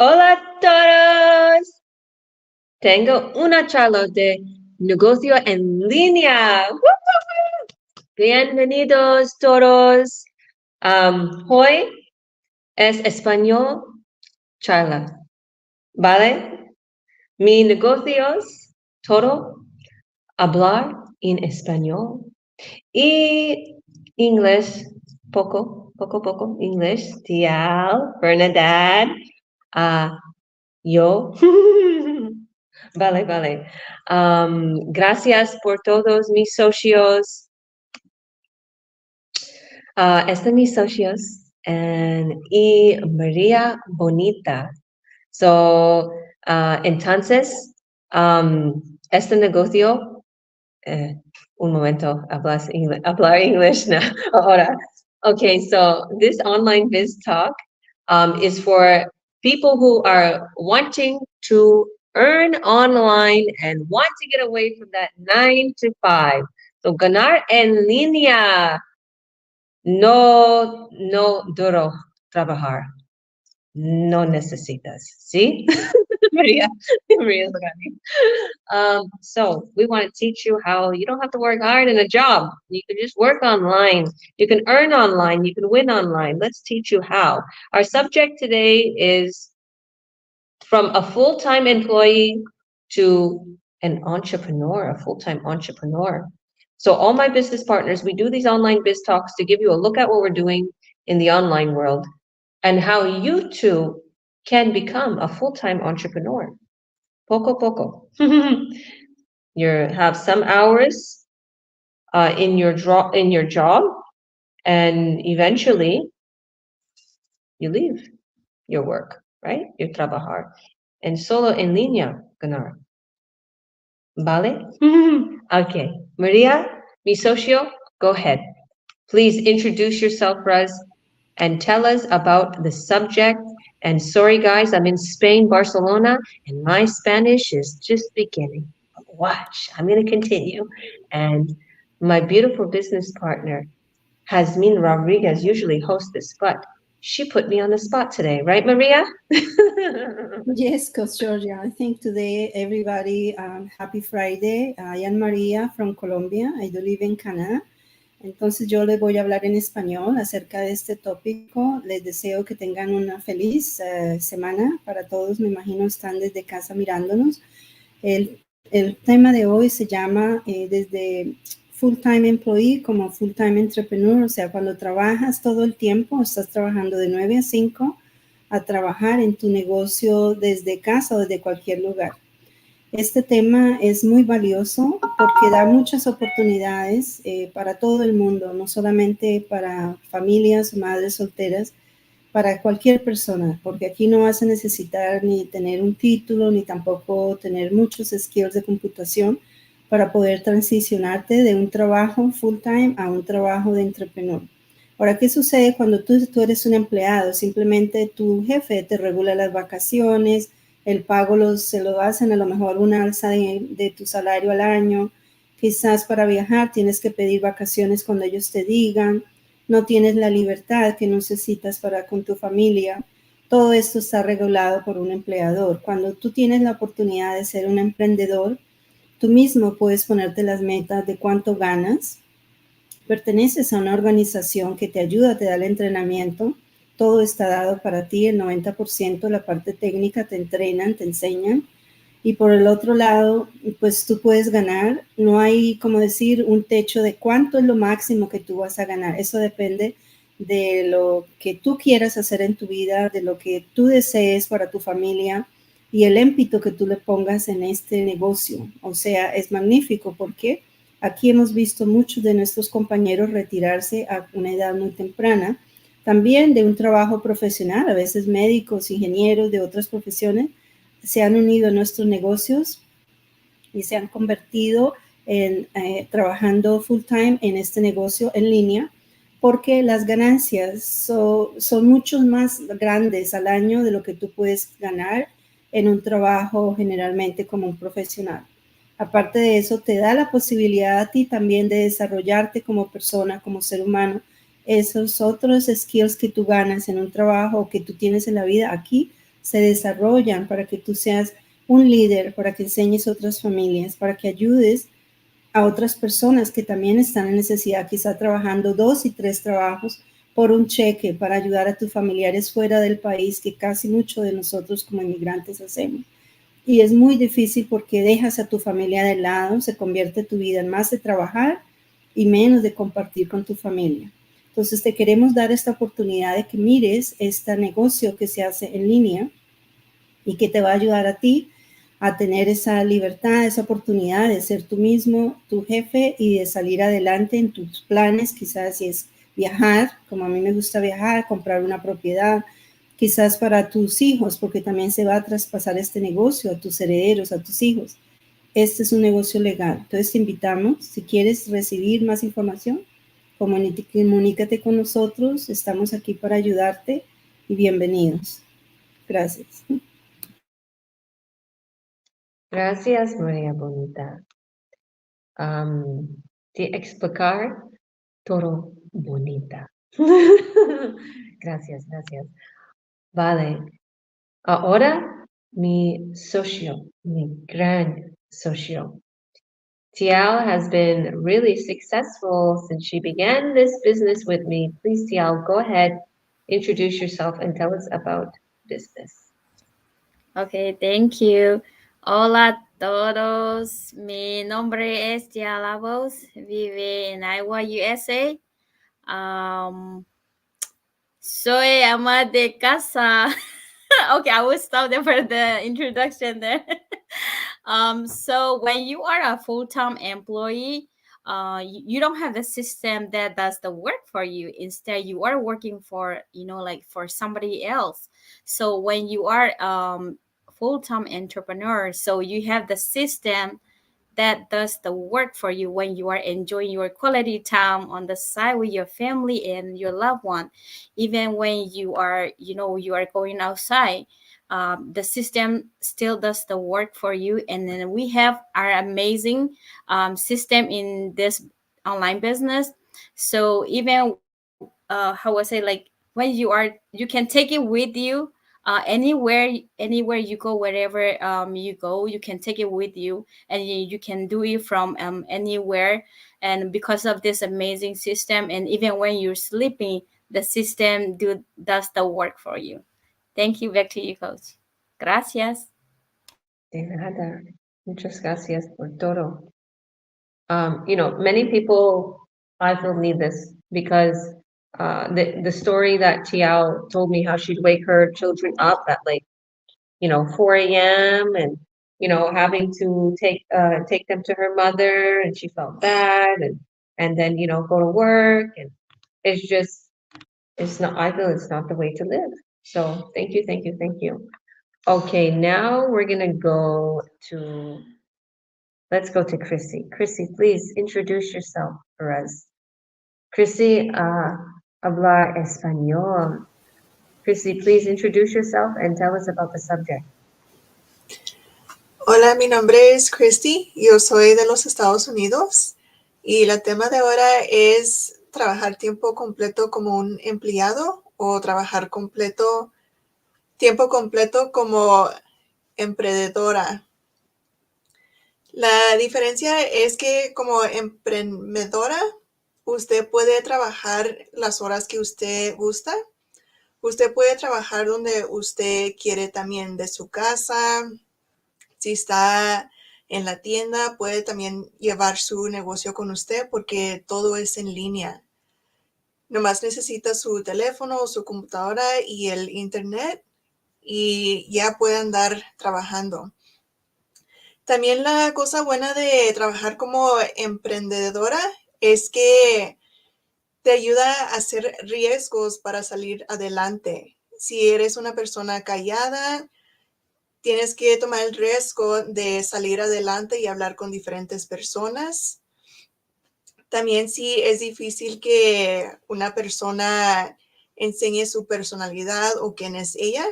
Hola a todos. Tengo una charla de negocio en línea. ¡Woo! Bienvenidos todos. Hoy es español charla, ¿vale? Mi negocio es todo hablar en español y inglés, poco, inglés. Tía Bernadette. Yo. Vale. Gracias por todos mis socios. Mis socios y María Bonita. Entonces, este negocio, un momento, hablar English now. Ahora. Okay, so this online biz talk is for people who are wanting to earn online and want to get away from that 9 to 5. So ganar en línea, no duro trabajar. No necesitas, ¿sí? Maria's looking at me. So we want to teach you how you don't have to work hard in a job. You can just work online. You can earn online. You can win online. Let's teach you how. Our subject today is from a full-time employee to an entrepreneur, a full-time entrepreneur. So all my business partners, we do these online biz talks to give you a look at what we're doing in the online world and how you too can become a full-time entrepreneur. Poco. You have some hours in your job, and eventually you leave your work, right? You trabajar. And solo en línea, ganar. ¿Vale? Okay. Maria, mi socio, go ahead. Please introduce yourself, Raz, and tell us about the subject. And sorry, guys, I'm in Spain, Barcelona, and my Spanish is just beginning. Watch, I'm going to continue. And my beautiful business partner, Jasmine Rodriguez, usually hosts this, but she put me on the spot today, right, Maria? Yes, Coach Georgia. I think today everybody, happy Friday. I am Maria from Colombia. I do live in Canada. Entonces yo les voy a hablar en español acerca de este tópico. Les deseo que tengan una feliz semana para todos. Me imagino están desde casa mirándonos. El tema de hoy se llama desde full-time employee como full-time entrepreneur. O sea, cuando trabajas todo el tiempo, estás trabajando de 9 a 5 a trabajar en tu negocio desde casa o desde cualquier lugar. Este tema es muy valioso porque da muchas oportunidades para todo el mundo, no solamente para familias o madres solteras, para cualquier persona, porque aquí no vas a necesitar ni tener un título, ni tampoco tener muchos skills de computación para poder transicionarte de un trabajo full-time a un trabajo de entrepreneur. Ahora, ¿qué sucede cuando tú eres un empleado? Simplemente tu jefe te regula las vacaciones, el pago se lo hacen a lo mejor una alza de tu salario al año. Quizás para viajar tienes que pedir vacaciones cuando ellos te digan. No tienes la libertad que necesitas para con tu familia. Todo esto está regulado por un empleador. Cuando tú tienes la oportunidad de ser un emprendedor, tú mismo puedes ponerte las metas de cuánto ganas. Perteneces a una organización que te ayuda, te da el entrenamiento. Todo está dado para ti, el 90%, la parte técnica, te entrenan, te enseñan. Y por el otro lado, pues tú puedes ganar. No hay, como decir, un techo de cuánto es lo máximo que tú vas a ganar. Eso depende de lo que tú quieras hacer en tu vida, de lo que tú desees para tu familia y el émpito que tú le pongas en este negocio. O sea, es magnífico porque aquí hemos visto muchos de nuestros compañeros retirarse a una edad muy temprana, también de un trabajo profesional, a veces médicos, ingenieros de otras profesiones, se han unido a nuestros negocios y se han convertido en trabajando full time en este negocio en línea, porque las ganancias son mucho más grandes al año de lo que tú puedes ganar en un trabajo generalmente como un profesional. Aparte de eso, te da la posibilidad a ti también de desarrollarte como persona, como ser humano. Esos otros skills que tú ganas en un trabajo o que tú tienes en la vida aquí, se desarrollan para que tú seas un líder, para que enseñes a otras familias, para que ayudes a otras personas que también están en necesidad, quizá trabajando 2 y 3 trabajos por un cheque para ayudar a tus familiares fuera del país, que casi muchos de nosotros como inmigrantes hacemos. Y es muy difícil porque dejas a tu familia de lado, se convierte tu vida en más de trabajar y menos de compartir con tu familia. Entonces te queremos dar esta oportunidad de que mires este negocio que se hace en línea y que te va a ayudar a ti a tener esa libertad, esa oportunidad de ser tú mismo, tu jefe y de salir adelante en tus planes, quizás si es viajar, como a mí me gusta viajar, comprar una propiedad, quizás para tus hijos, porque también se va a traspasar este negocio a tus herederos, a tus hijos. Este es un negocio legal. Entonces te invitamos, si quieres recibir más información, comunícate con nosotros, estamos aquí para ayudarte y bienvenidos. Gracias. Gracias, María Bonita. De explicar todo bonita. Gracias, gracias. Vale. Ahora, mi socio, mi gran socio. Tial has been really successful since she began this business with me. Please, Tial, go ahead, introduce yourself and tell us about business. Okay, thank you. Hola a todos. Mi nombre es Tiala Voz. Vive en Iowa, USA. Soy ama de casa. Okay, I will stop there for the introduction there. So when you are a full-time employee, you don't have the system that does the work for you. Instead, you are working for, like for somebody else. So when you are full-time entrepreneur, so you have the system that does the work for you when you are enjoying your quality time on the side with your family and your loved one. Even when you are, you are going outside, the system still does the work for you. And then we have our amazing system in this online business. So even how I say, like, when you can take it with you anywhere you go, wherever you go, you can take it with you, and you can do it from anywhere. And because of this amazing system, and even when you're sleeping, the system does the work for you. Thank you. Back to you, coach. Gracias. De nada. Muchas gracias por todo. Many people I feel need this because the story that Tiao told me, how she'd wake her children up at like 4 a.m. and having to take them to her mother, and she felt bad, and then go to work, and it's not, I feel it's not the way to live. So thank you, thank you, thank you. Okay, now we're gonna let's go to Chrissy. Chrissy, please introduce yourself for us. Chrissy, habla español. Chrissy, please introduce yourself and tell us about the subject. Hola, mi nombre es Christy, yo soy de los Estados Unidos y el tema de ahora es trabajar tiempo completo como un empleado o trabajar tiempo completo como emprendedora. La diferencia es que como emprendedora, usted puede trabajar las horas que usted gusta. Usted puede trabajar donde usted quiere también de su casa. Si está en la tienda, puede también llevar su negocio con usted porque todo es en línea. Nomás necesita su teléfono o su computadora y el internet y ya puede andar trabajando. También la cosa buena de trabajar como emprendedora es que te ayuda a hacer riesgos para salir adelante. Si eres una persona callada, tienes que tomar el riesgo de salir adelante y hablar con diferentes personas. También si es difícil que una persona enseñe su personalidad o quién es ella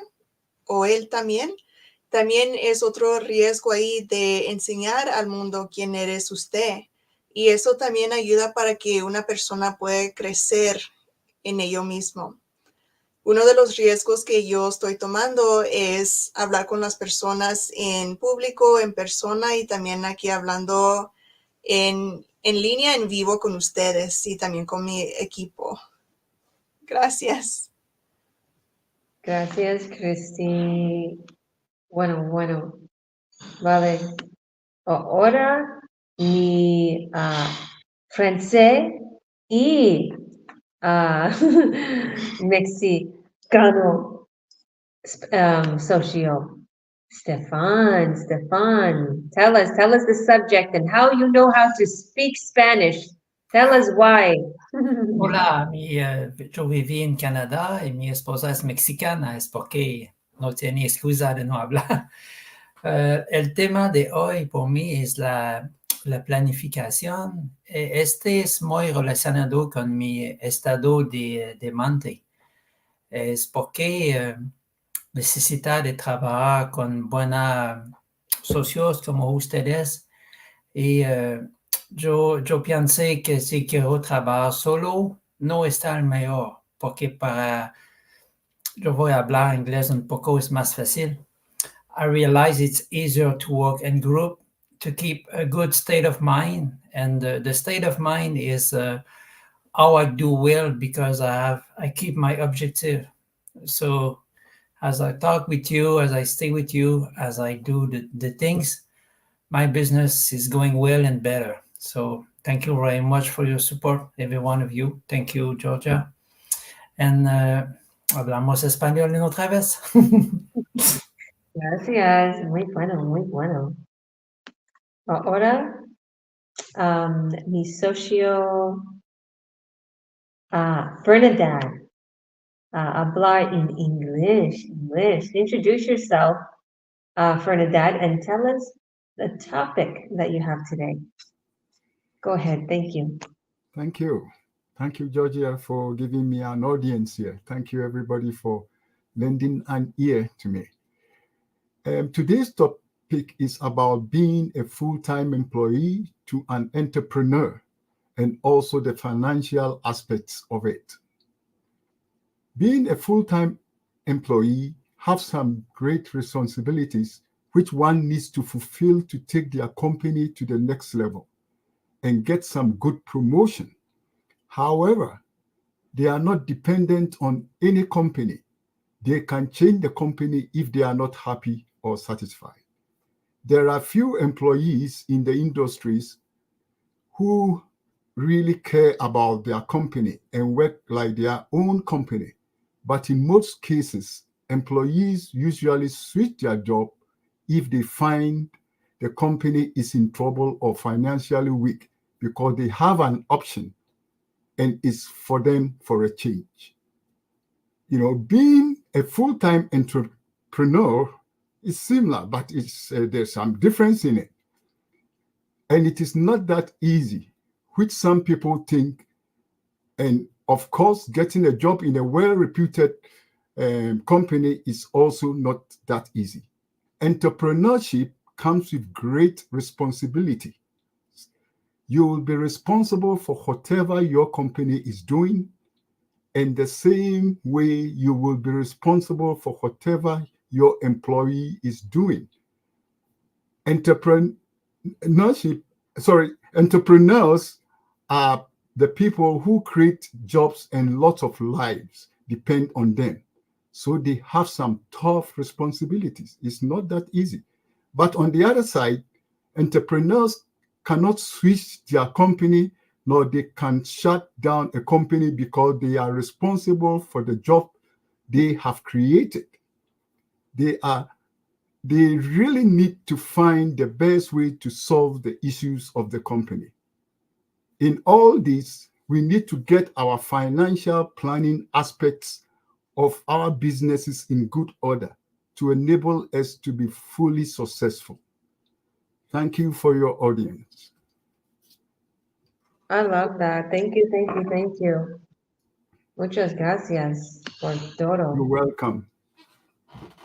o él también es otro riesgo ahí de enseñar al mundo quién eres usted. Y eso también ayuda para que una persona pueda crecer en ello mismo. uno de los riesgos que yo estoy tomando es hablar con las personas en público, en persona y también aquí hablando en línea, en vivo con ustedes y también con mi equipo. Gracias. Gracias, Cristi. Bueno. Vale. Ahora mi francés y mexicano socio. Stefan, tell us the subject and how you know how to speak Spanish. Tell us why. Hola, yo viví en Canadá y mi esposa es mexicana, es porque no tenía excusa de no hablar. El tema de hoy por mí es la planificación. Este es muy relacionado con mi estado de mente. Es porque necesita de trabajar con buenos socios como ustedes y yo pensé que si quiero trabajar solo, no está el mejor, porque yo voy a hablar inglés un poco, es más fácil. I realize it's easier to work in group to keep a good state of mind. And the state of mind is how I do well because I keep my objective. So as I talk with you, as I stay with you, as I do the things, my business is going well and better. So thank you very much for your support, every one of you. Thank you, Georgia. And hablamos español en otra vez. Gracias, muy bueno. Ahora, mi socio Bernadette, hablar in English. Introduce yourself, Bernadette, and tell us the topic that you have today. Go ahead, thank you. Thank you. Thank you, Georgia, for giving me an audience here. Thank you, everybody, for lending an ear to me. Today's topic is about being a full-time employee to an entrepreneur and also the financial aspects of it. Being a full-time employee has some great responsibilities which one needs to fulfill to take their company to the next level and get some good promotion. However, they are not dependent on any company. They can change the company if they are not happy or satisfied. There are few employees in the industries who really care about their company and work like their own company. But in most cases, employees usually switch their job if they find the company is in trouble or financially weak because they have an option and it's for them for a change. You know, being a full-time entrepreneur is similar, but there's some difference in it. And it is not that easy, which some people think. And of course, getting a job in a well-reputed company is also not that easy. Entrepreneurship comes with great responsibility. You will be responsible for whatever your company is doing, and the same way you will be responsible for whatever your employee is doing. Entrepreneurs are the people who create jobs and lots of lives depend on them. So they have some tough responsibilities. It's not that easy. But on the other side, entrepreneurs cannot switch their company, nor they can shut down a company because they are responsible for the job they have created. They really need to find the best way to solve the issues of the company. In all this, we need to get our financial planning aspects of our businesses in good order to enable us to be fully successful. Thank you for your audience. I love that. Thank you. Muchas gracias por todo. You're welcome.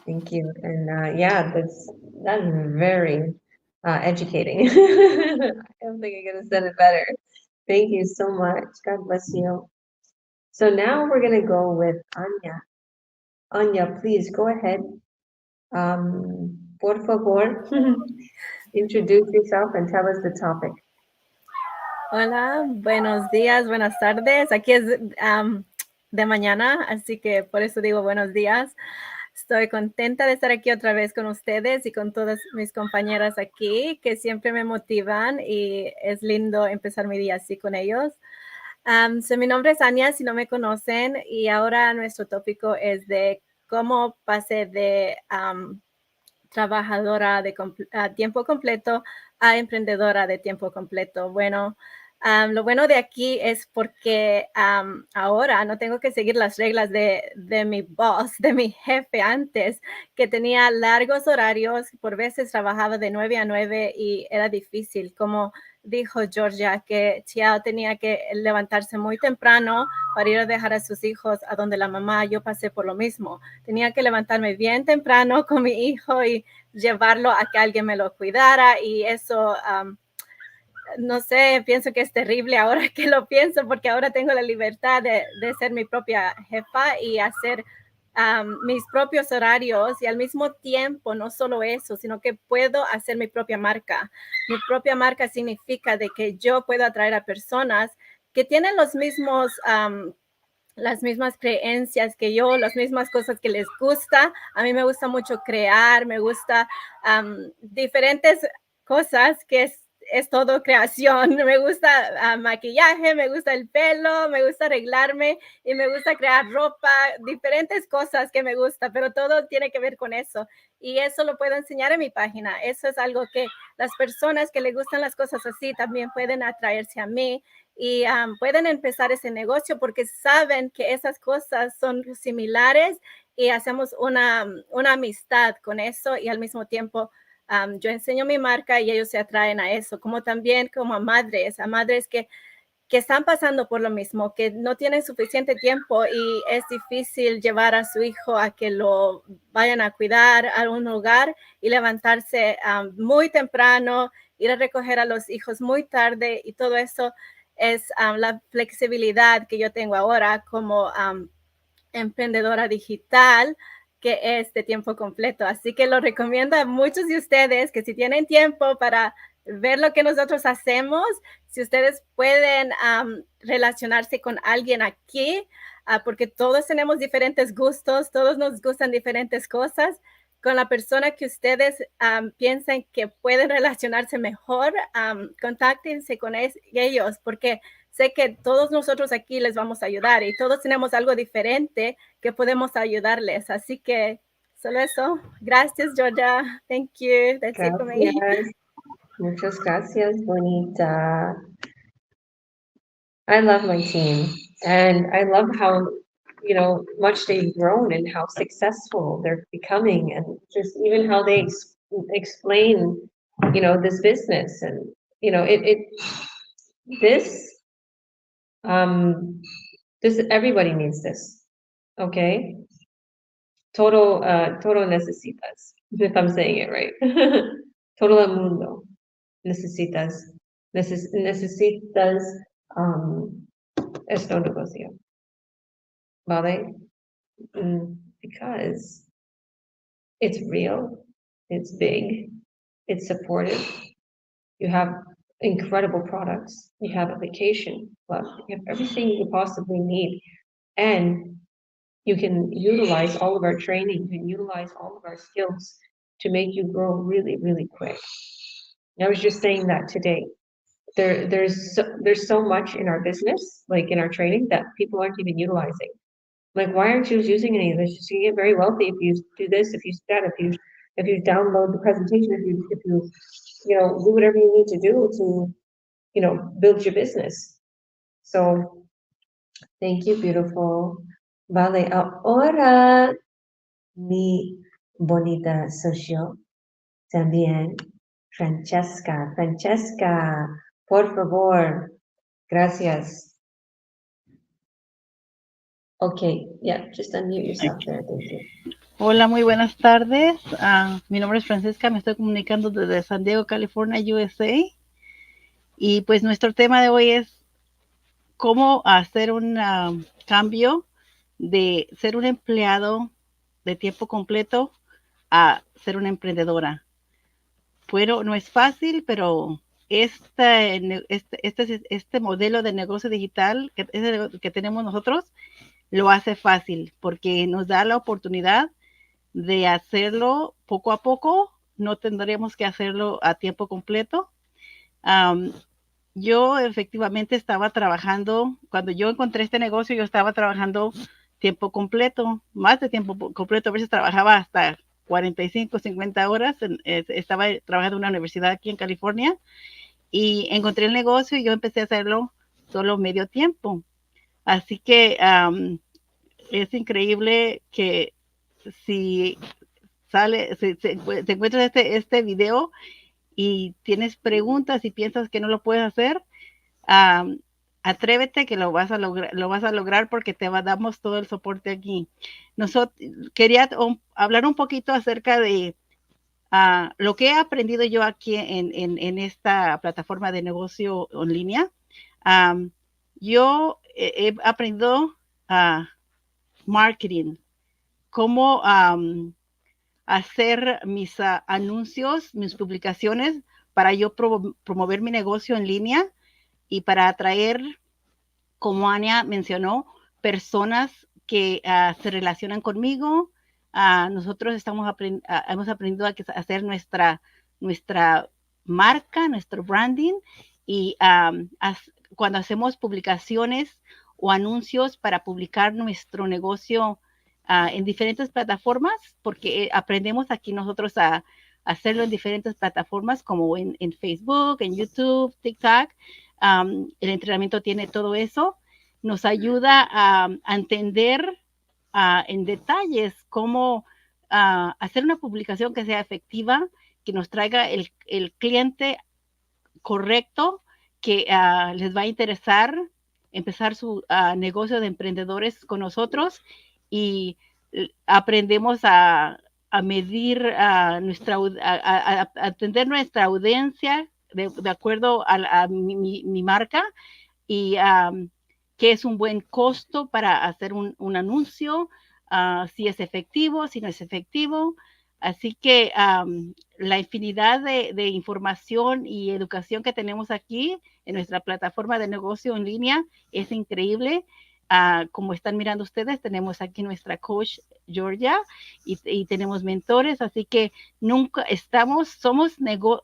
Thank you. And yeah, that's very educating. I don't think I could have said it better. Thank you so much. God bless you. So now we're gonna go with Anya. Anya, please go ahead. Por favor, introduce yourself and tell us the topic. Hola, buenos días, buenas tardes. Aquí es de mañana, así que por eso digo buenos días. Estoy contenta de estar aquí otra vez con ustedes y con todas mis compañeras aquí que siempre me motivan y es lindo empezar mi día así con ellos. Mi nombre es Anya, si no me conocen, y ahora nuestro tópico es de cómo pasé de trabajadora de tiempo completo a emprendedora de tiempo completo. Bueno, lo bueno de aquí es porque ahora no tengo que seguir las reglas de mi boss, de mi jefe antes, que tenía largos horarios, por veces trabajaba de 9 a 9 y era difícil, como dijo Georgia, que Chiao tenía que levantarse muy temprano para ir a dejar a sus hijos a donde la mamá. Yo pasé por lo mismo. Tenía que levantarme bien temprano con mi hijo y llevarlo a que alguien me lo cuidara, y eso, no sé, pienso que es terrible ahora que lo pienso, porque ahora tengo la libertad de ser mi propia jefa y hacer mis propios horarios, y al mismo tiempo no solo eso, sino que puedo hacer mi propia marca. Mi propia marca significa de que yo puedo atraer a personas que tienen los mismos las mismas creencias que yo, las mismas cosas que les gusta. A mí me gusta mucho crear, me gusta diferentes cosas que es todo creación. Me gusta maquillaje, me gusta el pelo, me gusta arreglarme y me gusta crear ropa, diferentes cosas que me gusta, pero todo tiene que ver con eso. Y eso lo puedo enseñar en mi página. Eso es algo que las personas que les gustan las cosas así también pueden atraerse a mí y pueden empezar ese negocio porque saben que esas cosas son similares y hacemos una amistad con eso, y al mismo tiempo yo enseño mi marca y ellos se atraen a eso, como también como a madres que están pasando por lo mismo, que no tienen suficiente tiempo y es difícil llevar a su hijo a que lo vayan a cuidar a un lugar y levantarse muy temprano, ir a recoger a los hijos muy tarde, y todo eso es la flexibilidad que yo tengo ahora como emprendedora digital, que es de tiempo completo. Así que lo recomiendo a muchos de ustedes que si tienen tiempo para ver lo que nosotros hacemos, si ustedes pueden relacionarse con alguien aquí, porque todos tenemos diferentes gustos, todos nos gustan diferentes cosas, con la persona que ustedes piensen que pueden relacionarse mejor, contáctense con ellos, porque sé que todos nosotros aquí les vamos a ayudar y todos tenemos algo diferente que podemos ayudarles. Así que solo eso. Gracias, Georgia. Thank you. That's it for me. Gracias. Muchas gracias, bonita. I love my team, and I love how, much they've grown and how successful they're becoming, and just even how they explain, this business, and, this, everybody needs this, okay? Todo necesitas, if I'm saying it right. Todo el mundo necesitas este negocio, ¿vale? Because it's real, it's big, it's supportive, you have incredible products, you have a vacation club, you have everything you could possibly need, and you can utilize all of our training, you can utilize all of our skills to make you grow really, really quick. I was just saying that today. There's so much in our business, like in our training, that people aren't even utilizing. Like, why aren't you using any of this? You get very wealthy if you do this, if you do that, if you download the presentation, if you do whatever you need to do to build your business. So thank you, beautiful. Vale, ahora mi bonita socio también, Francesca, por favor. Gracias. Okay, yeah, just unmute yourself there. Thank you. Hola, muy buenas tardes. Mi nombre es Francesca, me estoy comunicando desde San Diego, California, USA. Y pues nuestro tema de hoy es cómo hacer un cambio de ser un empleado de tiempo completo a ser una emprendedora. Bueno, no es fácil, pero este modelo de negocio digital que tenemos nosotros lo hace fácil porque nos da la oportunidad de hacerlo poco a poco. No tendríamos que hacerlo a tiempo completo. Yo efectivamente estaba trabajando, cuando yo encontré este negocio, yo estaba trabajando tiempo completo, más de tiempo completo, a veces trabajaba hasta 45, 50 horas, estaba trabajando en una universidad aquí en California y encontré el negocio y yo empecé a hacerlo solo medio tiempo. Así que es increíble que si te encuentras este video y tienes preguntas y piensas que no lo puedes hacer, atrévete que lo vas a lograr porque damos todo el soporte aquí. Quería hablar un poquito acerca de lo que he aprendido yo aquí en esta plataforma de negocio en línea. Yo he aprendido marketing, cómo hacer mis anuncios, mis publicaciones para yo promover mi negocio en línea y para atraer, como Ania mencionó, personas que se relacionan conmigo. Nosotros hemos aprendido a hacer nuestra marca, nuestro branding, y cuando hacemos publicaciones o anuncios para publicar nuestro negocio en diferentes plataformas, porque aprendemos aquí nosotros a hacerlo en diferentes plataformas como en Facebook, en YouTube, TikTok. El entrenamiento tiene todo eso. Nos ayuda a entender en detalles cómo hacer una publicación que sea efectiva, que nos traiga el cliente correcto, que les va a interesar empezar su negocio de emprendedores con nosotros, y aprendemos a medir a atender nuestra audiencia de acuerdo a mi marca, y qué es un buen costo para hacer un anuncio, si es efectivo, si no es efectivo. Así que la infinidad de información y educación que tenemos aquí en nuestra plataforma de negocio en línea es increíble. Como están mirando ustedes, tenemos aquí nuestra coach Georgia y tenemos mentores, así que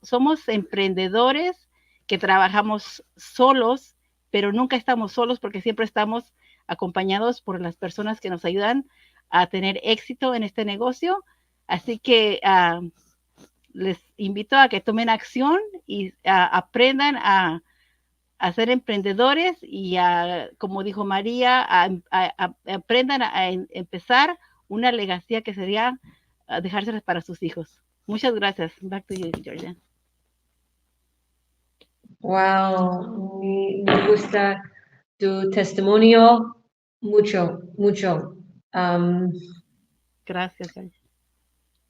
somos emprendedores que trabajamos solos, pero nunca estamos solos porque siempre estamos acompañados por las personas que nos ayudan a tener éxito en este negocio. Así que les invito a que tomen acción y aprendan a ser emprendedores y, como dijo María, aprendan a empezar una legacía que sería dejárselas para sus hijos. Muchas gracias. Back to you, Georgia. Wow, me gusta tu testimonio mucho, mucho. Gracias, Georgia.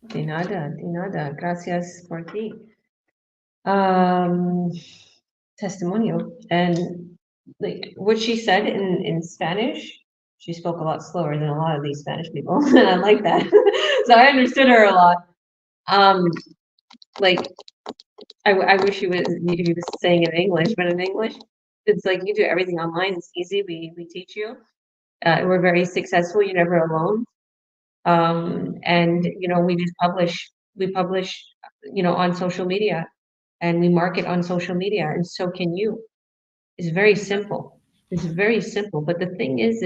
De nada, gracias por ti. Testimonio, and like what she said in Spanish, she spoke a lot slower than a lot of these Spanish people, and I like that. So I understood her a lot. Like I wish he was saying it in English, but in English, it's like you do everything online. It's easy. We teach you. We're very successful. You're never alone. And we just we publish, on social media, and we market on social media, and so can you. It's very simple. It's very simple. But the thing is,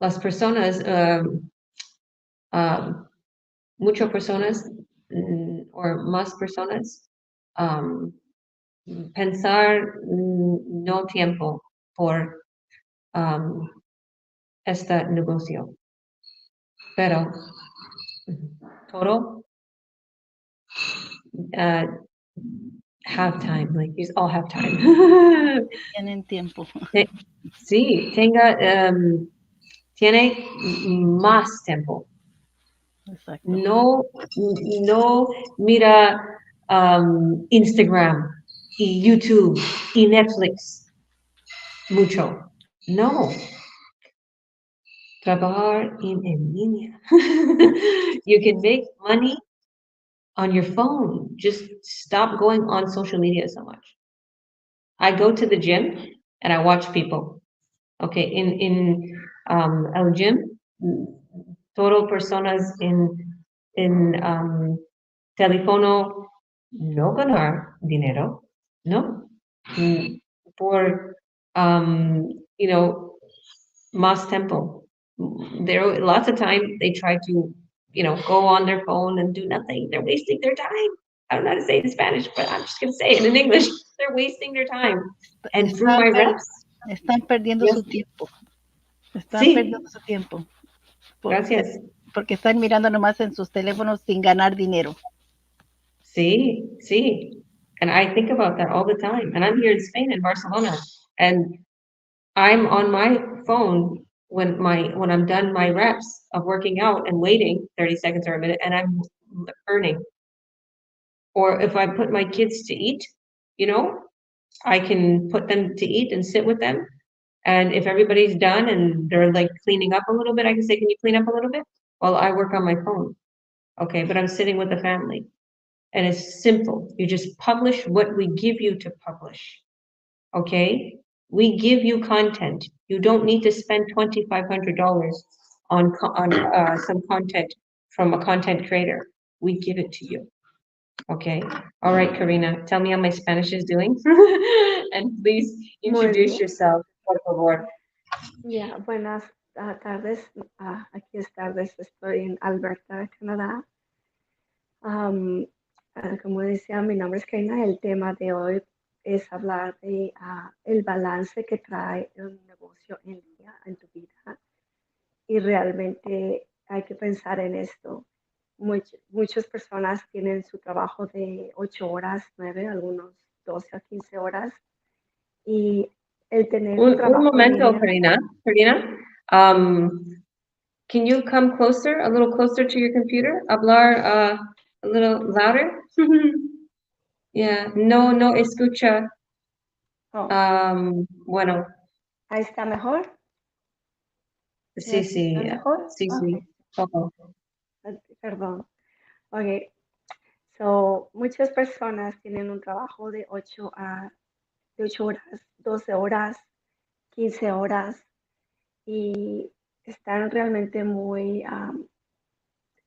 las personas, muchas personas, o más personas, pensar no tiempo por este negocio. Pero total have time, like you all have time. Tienen tiempo. Sí, tiene más tiempo. Exacto. No mira Instagram y YouTube y Netflix mucho. No, trabajar en línea. You can make money on your phone. Just stop going on social media so much. I go to the gym and I watch people. Okay, in el gym, todo personas in teléfono no ganar dinero, no. Por you know, más tiempo. There lots of time they try to, you know, go on their phone and do nothing. They're wasting their time. I don't know how to say it in Spanish, but I'm just gonna say it in English. They're wasting their time. And through my reps, Están perdiendo yes, su tiempo. Están sí, perdiendo su tiempo. gracias. Porque están mirando nomás en sus teléfonos sin ganar dinero. Sí, sí. And I think about that all the time. And I'm here in Spain, in Barcelona, and I'm on my phone when I'm done my reps of working out and waiting 30 seconds or a minute, and I'm earning. Or if I put my kids to eat, you know, I can put them to eat and sit with them. And if everybody's done and they're like cleaning up a little bit, I can say, can you clean up a little bit? While I work on my phone. Okay, but I'm sitting with the family. And it's simple. You just publish what we give you to publish. Okay? We give you content. You don't need to spend $2,500 on some content from a content creator. We give it to you. Okay. All right, Karina, tell me how my Spanish is doing. And please Muy introduce bien. yourself, por favor. Ya, buenas tardes. Aquí es tardes. Estoy en Alberta, Canadá. Como decía, mi nombre es Karina. El tema de hoy es hablar de el balance que trae un negocio en línea en tu vida. Y realmente hay que pensar en esto. Muchas personas tienen su trabajo de 8 horas, 9, algunos 12 a 15 horas. Y el tener un Un trabajo en momento, línea. Karina. Can you come closer, a little closer to your computer? Hablar a little louder? Yeah, no escucha. Oh, Bueno, ahí está mejor. sí, sí, ¿Está mejor? sí, sí. Ojo. Perdón. Ok. So, muchas personas tienen un trabajo de 8 horas, 12 horas, 15 horas y están realmente muy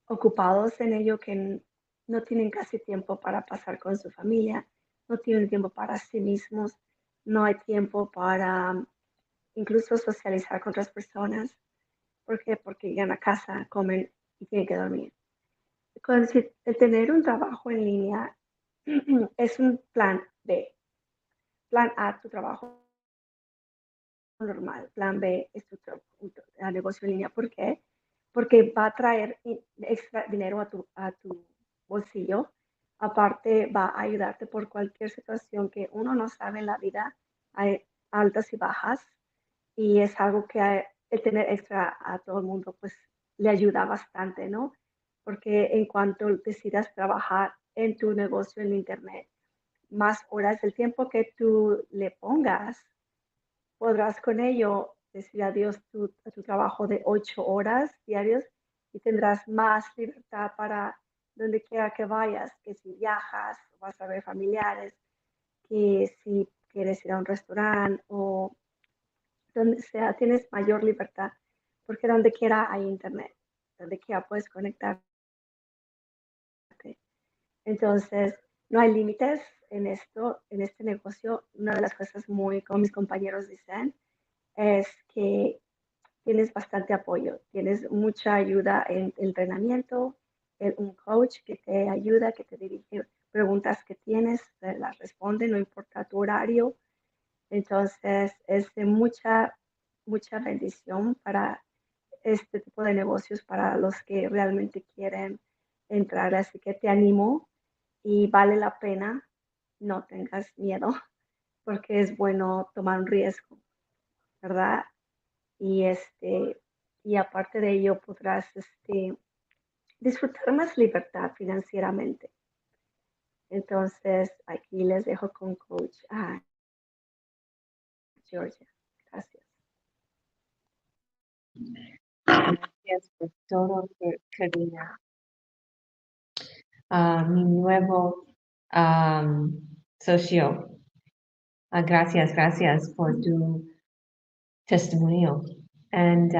ocupados en ello que no tienen casi tiempo para pasar con su familia, no tienen tiempo para sí mismos, no hay tiempo para incluso socializar con otras personas. ¿Por qué? Porque llegan a casa, comen y tienen que dormir. El tener un trabajo en línea es un plan B. Plan A, tu trabajo normal. Plan B es tu negocio en línea. ¿Por qué? Porque va a traer extra dinero a tu bolsillo. Aparte, va a ayudarte por cualquier situación que uno no sabe en la vida. Hay altas y bajas. Y es algo que el tener extra a todo el mundo, pues le ayuda bastante, ¿no? Porque en cuanto decidas trabajar en tu negocio en Internet, más horas del tiempo que tú le pongas, podrás con ello decir adiós a tu trabajo de 8 horas diarios y tendrás más libertad para donde quiera que vayas, que si viajas, vas a ver familiares, que si quieres ir a un restaurante o donde sea, tienes mayor libertad, porque donde quiera hay internet, donde quiera puedes conectarte. Entonces, no hay límites en esto, en este negocio. Una de las cosas muy, como mis compañeros dicen, es que tienes bastante apoyo, tienes mucha ayuda en entrenamiento, un coach que te ayuda, que te dirige preguntas que tienes, te las responde, no importa tu horario. Entonces, es de mucha bendición para este tipo de negocios, para los que realmente quieren entrar. Así que te animo y vale la pena, no tengas miedo, porque es bueno tomar un riesgo, ¿verdad? Y, y aparte de ello podrás disfrutar más libertad financieramente. Entonces, aquí les dejo con Coach Georgia. Gracias. Gracias por todo, Karina. Mi nuevo socio. Gracias por tu testimonial. And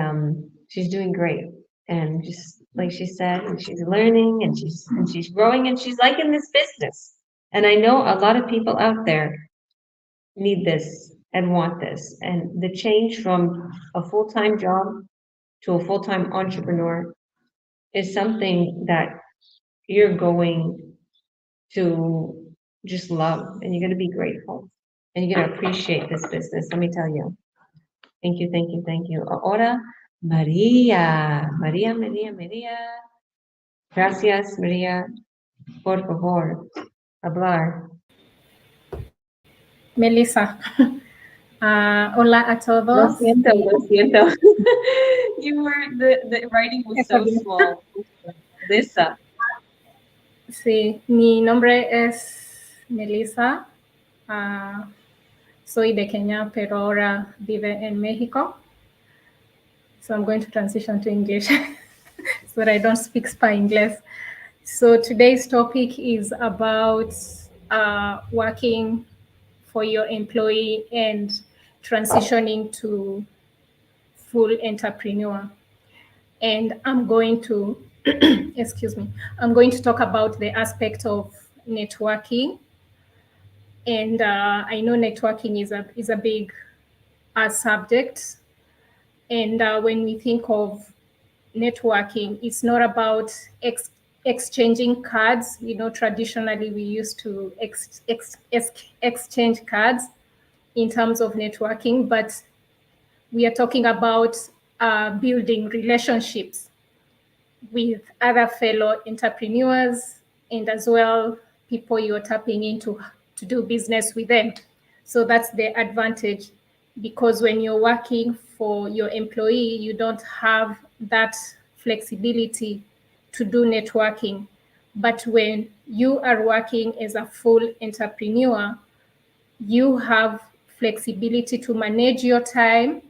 she's doing great. And just like she said, and she's learning and she's growing and she's liking this business. And I know a lot of people out there need this and want this. And the change from a full-time job to a full-time entrepreneur is something that you're going to just love and you're going to be grateful and you're going to appreciate this business. Let me tell you. Thank you, thank you, thank you. Ahora, María. María. Gracias, María. Por favor, hablar. Melissa. Hola a Lo todos. siento, lo siento. The writing was so small. Lisa. Sí, mi nombre es Melissa. Soy de Kenia, pero ahora vive en México. So I'm going to transition to English so that I don't speak Spanglish. So today's topic is about working for your employee and transitioning to full entrepreneur. And I'm going to, excuse me, I'm going to talk about the aspect of networking. And I know networking is a big subject. And when we think of networking, it's not about exchanging cards. You know, traditionally we used to exchange cards in terms of networking, but we are talking about building relationships with other fellow entrepreneurs and as well people you're tapping into to do business with them. So that's the advantage, because when you're working for your employee, you don't have that flexibility to do networking. But when you are working as a full entrepreneur, you have flexibility to manage your time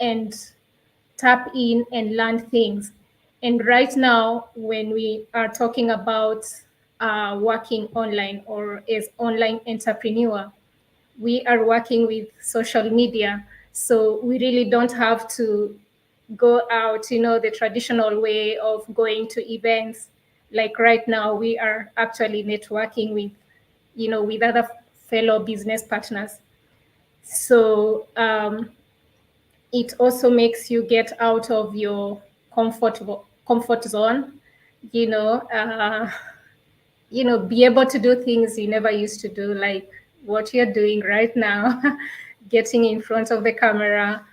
and tap in and learn things. And right now, when we are talking about working online or as online entrepreneur, we are working with social media. So we really don't have to go out, you know, the traditional way of going to events. Like right now, we are actually networking with, you know, with other fellow business partners. So it also makes you get out of your comfort zone, you know, be able to do things you never used to do, like what you're doing right now, getting in front of the camera.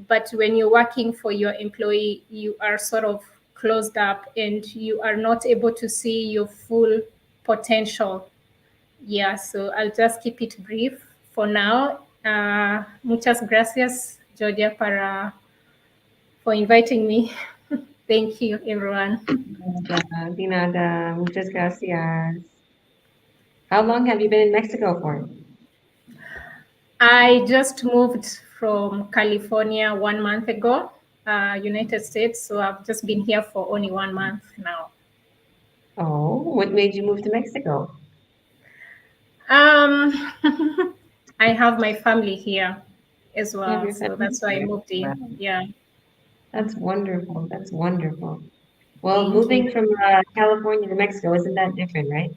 But when you're working for your employee, you are sort of closed up and you are not able to see your full potential. Yeah, so I'll just keep it brief for now. Muchas gracias, Georgia, for inviting me. Thank you, everyone. De nada. Muchas gracias. How long have you been in Mexico for? I just moved from California 1 month ago, United States. So I've just been here for only 1 month now. Oh, what made you move to Mexico? I have my family here as well. your So family that's why I here. moved in. Wow. Yeah. That's wonderful. That's wonderful. Well, Thank moving you. from California to Mexico isn't that different, right?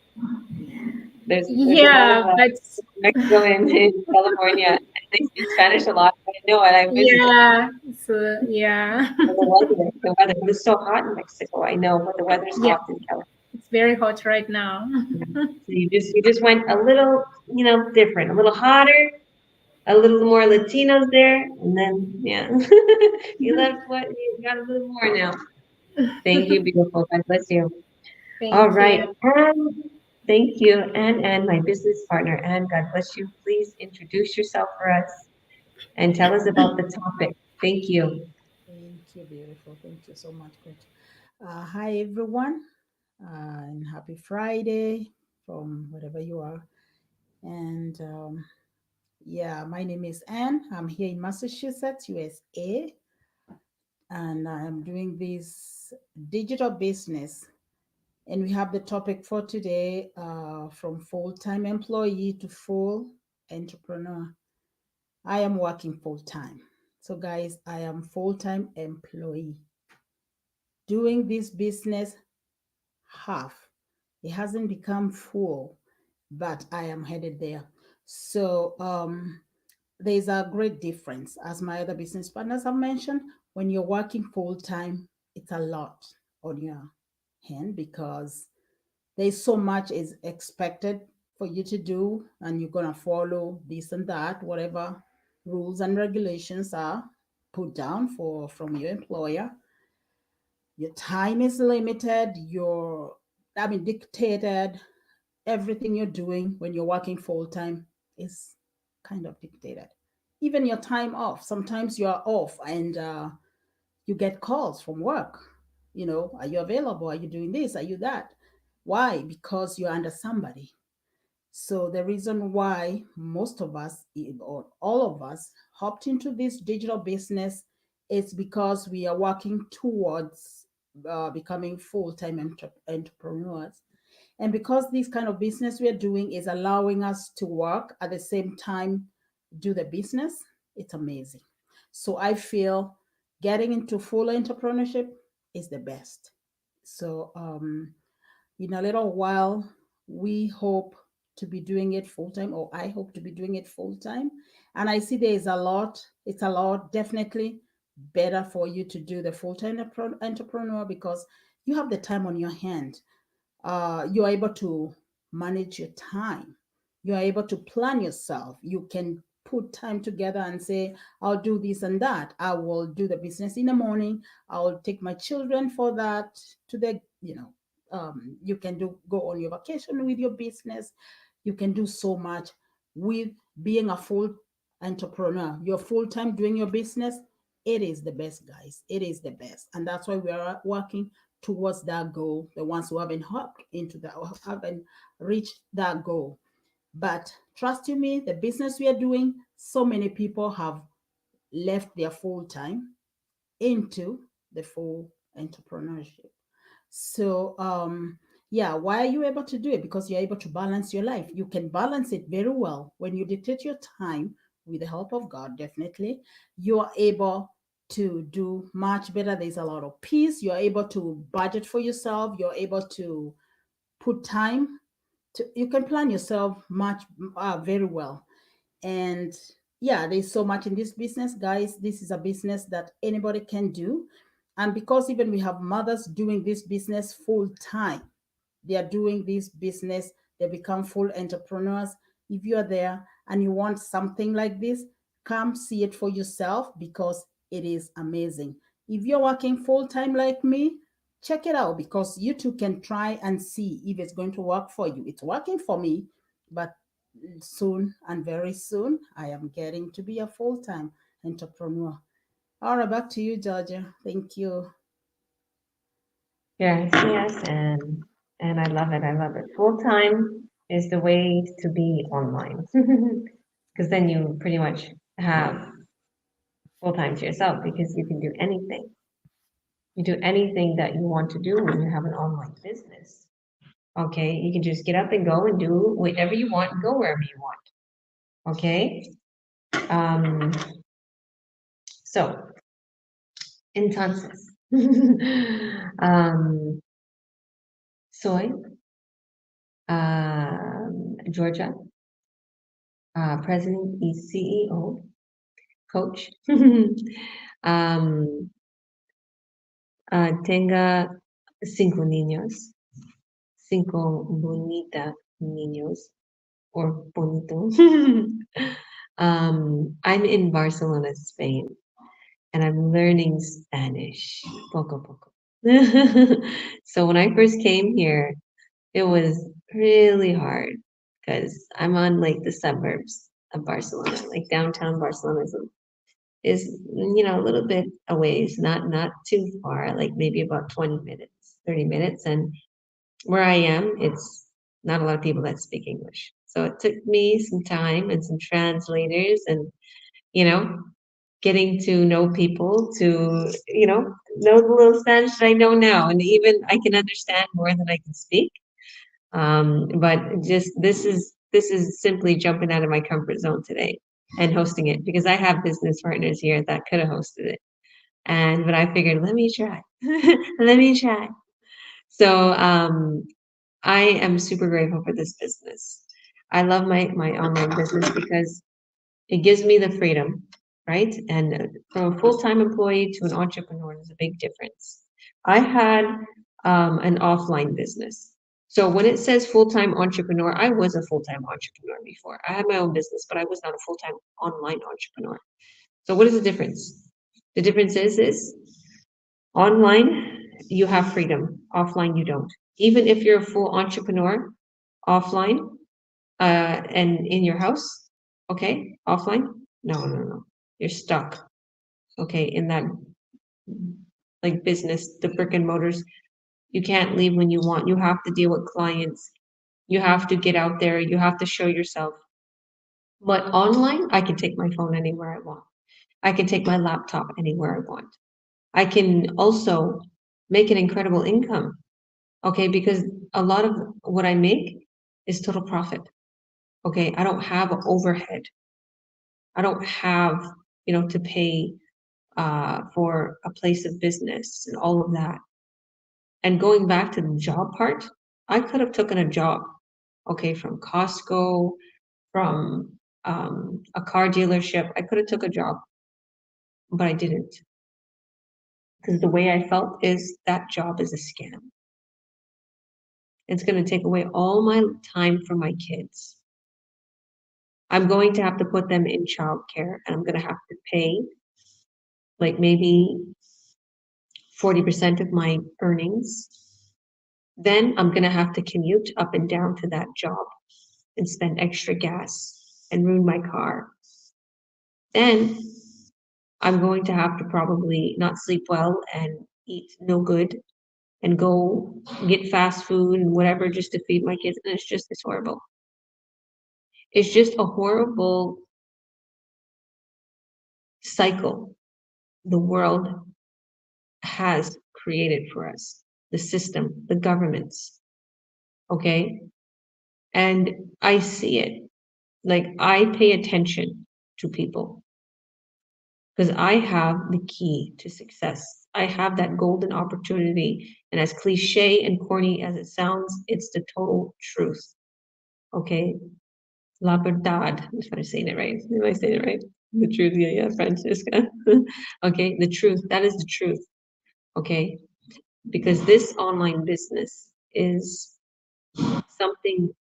There's a lot Yeah, of but Mexico in California, and they speak Spanish a lot. I know, and I visited. yeah, so yeah. The weather. It was so hot in Mexico. I know, but the weather's Yeah, hot in California. it's very hot right now. So you just went a little, different, a little hotter, a little more Latinos there, and then yeah, you left you got a little more now. Thank you, beautiful. God bless you. All Thank right, you. thank you, and my business partner, and God bless you. Please introduce yourself for us and tell us about the topic. Thank you. Thank you, beautiful. Thank you so much, Coach. Hi, everyone, and happy Friday from wherever you are. And yeah, my name is Anne. I'm here in Massachusetts, USA. and I am doing this digital business. And we have the topic for today, from full-time employee to full entrepreneur. I am working full-time. So guys, I am full-time employee doing this business half. It hasn't become full, but I am headed there. So there's a great difference. As my other business partners have mentioned, when you're working full time, it's a lot on your hand because there's so much is expected for you to do, and you're gonna follow this and that, whatever rules and regulations are put down for from your employer. Your time is limited, dictated. Everything you're doing when you're working full time is kind of dictated. Even your time off, sometimes you are off and you get calls from work. Are you available? Are you doing this? Are you that? Why? Because you're under somebody. So the reason why most of us, or all of us, hopped into this digital business is because we are working towards becoming full-time entrepreneurs. And because this kind of business we are doing is allowing us to work at the same time, do the business, it's amazing. So I feel getting into full entrepreneurship is the best. So in a little while, we hope to be doing it full time, or I hope to be doing it full time. And I see there is it's a lot, definitely better for you to do the full time entrepreneur because you have the time on your hand. You are able to manage your time. You are able to plan yourself. You can put time together and say, I'll do this and that. I will do the business in the morning. I'll take my children for that to you can go on your vacation with your business. You can do so much with being a full entrepreneur. You're full time doing your business. It is the best, guys. It is the best. And that's why we are working towards that goal, the ones who haven't hopped into that or haven't reached that goal. But trust you me, the business we are doing, so many people have left their full time into the full entrepreneurship. So yeah, why are you able to do it? Because you're able to balance your life. You can balance it very well when you dictate your time with the help of God, definitely. You are able to do much better. There's a lot of peace. You're able to budget for yourself. You're able to put time to, you can plan yourself much very well. And yeah, there's so much in this business, guys. This is a business that anybody can do. And because even we have mothers doing this business full time, they are doing this business, they become full entrepreneurs. If you are there and you want something like this, come see it for yourself because it is amazing. If you're working full time like me, check it out because you too can try and see if it's going to work for you. It's working for me, but soon and very soon, I am getting to be a full time entrepreneur. All right, back to you, Georgia. Thank you. Yes, yes, and I love it. I love it. Full time is the way to be online because then you pretty much have full time to yourself because you can do anything. You do anything that you want to do when you have an online business. Okay, you can just get up and go and do whatever you want and go wherever you want. Okay. Um, so, entonces, soy Georgia, President y CEO, coach. um, tenga 5 niños, 5 bonita niños, or bonito. I'm in Barcelona, Spain, and I'm learning Spanish, poco poco. So when I first came here, it was really hard because I'm on like the suburbs of Barcelona, like downtown Barcelona is a little bit a ways, not too far, like maybe about 20 minutes, 30 minutes. And where I am, it's not a lot of people that speak English. So it took me some time and some translators and, you know, getting to know people, to, know the little Spanish that I know now. And even I can understand more than I can speak. But just this is simply jumping out of my comfort zone today and hosting it, because I have business partners here that could have hosted it. But I figured, let me try. Let me try. So I am super grateful for this business. I love my online business because it gives me the freedom, right? And from a full-time employee to an entrepreneur, there's a big difference. I had an offline business. So when it says full-time entrepreneur, I was a full-time entrepreneur before. I had my own business, but I was not a full-time online entrepreneur. So what is the difference? The difference is online, you have freedom. Offline, you don't. Even if you're a full entrepreneur, offline, and in your house, okay, offline, no. You're stuck, okay, in that like business, the brick and mortars. You can't leave when you want. You have to deal with clients. You have to get out there. You have to show yourself. But online, I can take my phone anywhere I want. I can take my laptop anywhere I want. I can also make an incredible income, okay, because a lot of what I make is total profit. Okay, I don't have overhead. I don't have, to pay for a place of business and all of that. And going back to the job part, I could have taken a job, okay, from Costco, from a car dealership. I could have took a job, but I didn't, because the way I felt is that job is a scam. It's going to take away all my time from my kids. I'm going to have to put them in childcare, and I'm going to have to pay like maybe 40% of my earnings. Then I'm going to have to commute up and down to that job and spend extra gas and ruin my car. Then I'm going to have to probably not sleep well and eat no good and go get fast food and whatever just to feed my kids. And it's horrible. It's just a horrible cycle the world has created for us, the system, the governments, okay? And I see it. Like, I pay attention to people because I have the key to success. I have that golden opportunity. And as cliche and corny as it sounds, it's the total truth, okay? La verdad, if I'm saying it right. Am I saying it right? The truth, yeah, Francisca. Okay, the truth, that is the truth, okay? Because this online business is something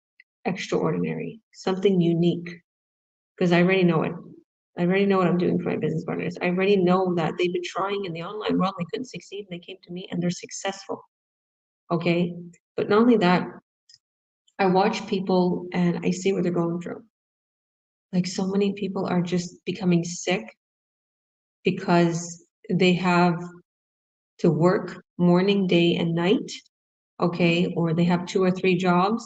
extraordinary, something unique, because I already know it. I already know what I'm doing for my business partners. I already know that they've been trying in the online world, they couldn't succeed, and they came to me and they're successful, okay? But not only that, I watch people and I see what they're going through. Like, so many people are just becoming sick because they have to work morning, day, and night, okay? Or they have 2 or 3 jobs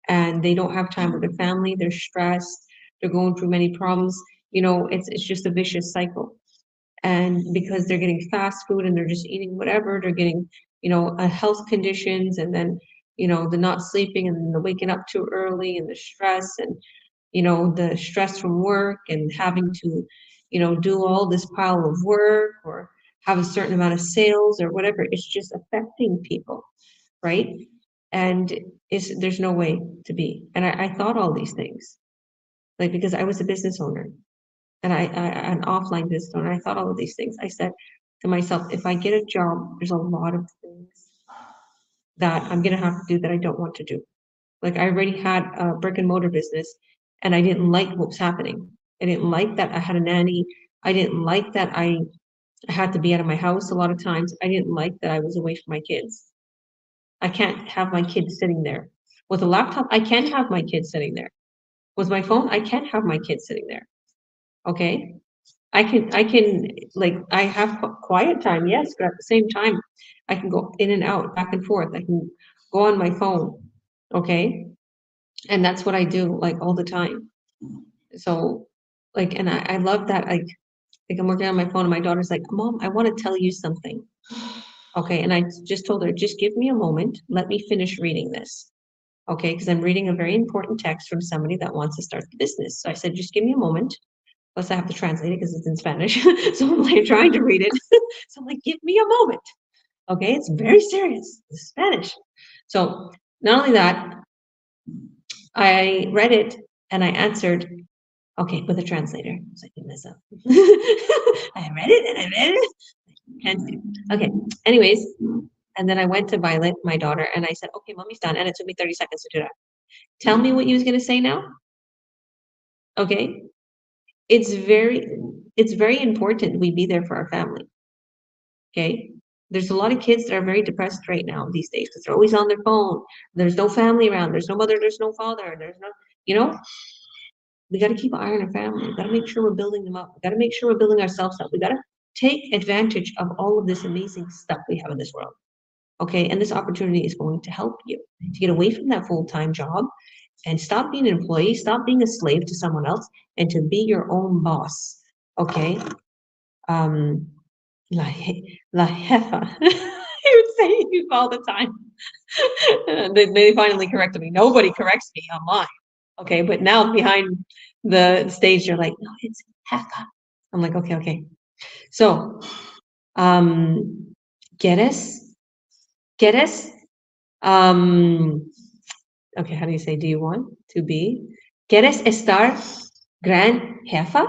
and they don't have time with their family, they're stressed, they're going through many problems. It's just a vicious cycle. And because they're getting fast food and they're just eating whatever, they're getting, health conditions, and then, the not sleeping and the waking up too early and the stress and, the stress from work and having to, do all this pile of work or have a certain amount of sales or whatever. It's just affecting people, right? And there's no way to be. And I thought all these things, like, because I was a business owner and I an offline business owner. I thought all of these things. I said to myself, if I get a job, there's a lot of things that I'm gonna have to do that I don't want to do. Like, I already had a brick and mortar business and I didn't like what was happening. I didn't like that I had a nanny. I didn't like that I had to be out of my house a lot of times. I didn't like that I was away from my kids. I can't have my kids sitting there. With a laptop, I can't have my kids sitting there. With my phone, I can't have my kids sitting there. Okay? I can like, I have quiet time, yes, but at the same time, I can go in and out, back and forth. I can go on my phone, okay? And that's what I do, like, all the time. So, like, and I love that, like, Like I'm working on my phone and my daughter's like, Mom, I want to tell you something. Okay, and I just told her, just give me a moment. Let me finish reading this. Okay, because I'm reading a very important text from somebody that wants to start the business. So I said, just give me a moment. Plus, I have to translate it because it's in Spanish. So I'm like trying to read it. So I'm like, give me a moment. Okay, it's very serious. It's Spanish. So not only that, I read it and I answered, okay, with a translator. So I didn't mess up. I read it and I read it. Can't see. Okay, anyways, and then I went to Violet, my daughter, and I said, okay, mommy's done. And it took me 30 seconds to do that. Tell me what you was going to say now. Okay, it's very important we be there for our family. Okay, there's a lot of kids that are very depressed right now these days because they're always on their phone. There's no family around. There's no mother. There's no father. There's no, we got to keep an eye on our family. We got to make sure we're building them up. We got to make sure we're building ourselves up. We got to take advantage of all of this amazing stuff we have in this world. Okay, and this opportunity is going to help you to get away from that full-time job and stop being an employee, stop being a slave to someone else, and to be your own boss. Okay. La jefa. I would say you all the time. They finally corrected me. Nobody corrects me online. Okay, but now behind the stage, you're like, no, it's jefa. I'm like, okay. So, ¿quieres? Okay, how do you say, do you want to be? ¿Quieres estar gran jefa?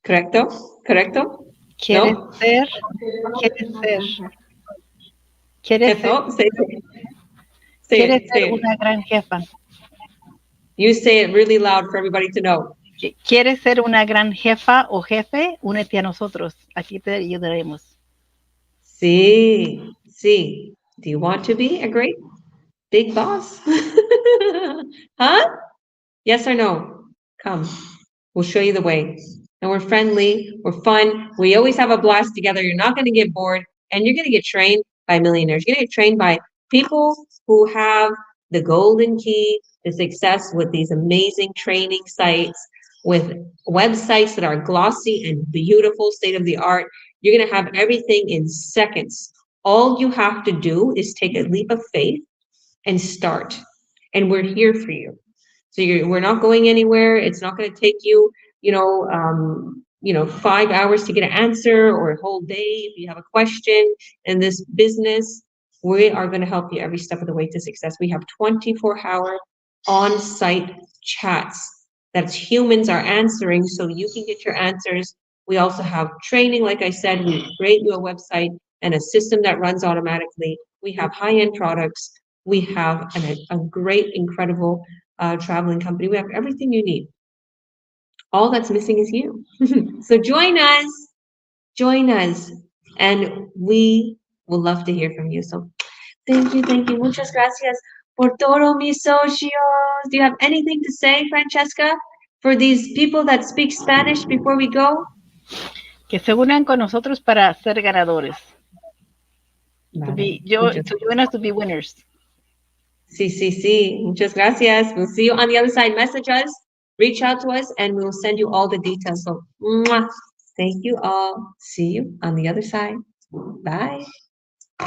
¿Correcto? ¿Quieres No? ser? ¿Quieres ser? Jefa? Say ¿Quieres it. ser una gran jefa? You say it really loud for everybody to know. ¿Quieres ser una gran jefa o jefe? Únete a nosotros. Aquí te ayudaremos. Sí. Do you want to be a great big boss? Huh? Yes or no? Come. We'll show you the way. And we're friendly, we're fun, we always have a blast together. You're not going to get bored, and you're going to get trained by millionaires. You're going to get trained by people who have the golden key to success with these amazing training sites, with websites that are glossy and beautiful, state of the art. You're going to have everything in seconds. All you have to do is take a leap of faith and start. And we're here for you. So we're not going anywhere. It's not going to take you, 5 hours to get an answer or a whole day. If you have a question in this business, we are going to help you every step of the way to success. We have 24-hour on-site chats that humans are answering, so you can get your answers. We also have training, like I said. We create you a website and a system that runs automatically. We have high-end products. We have a great, incredible traveling company. We have everything you need. All that's missing is you. So join us, and we will love to hear from you. So thank you. Muchas gracias por todo, mis socios. Do you have anything to say, Francesca, for these people that speak Spanish before we go? Que se unan con nosotros para ser ganadores. To join us to be winners. Sí. Muchas gracias. We'll see you on the other side. Message us, reach out to us, and we'll send you all the details. So, thank you all. See you on the other side. Bye.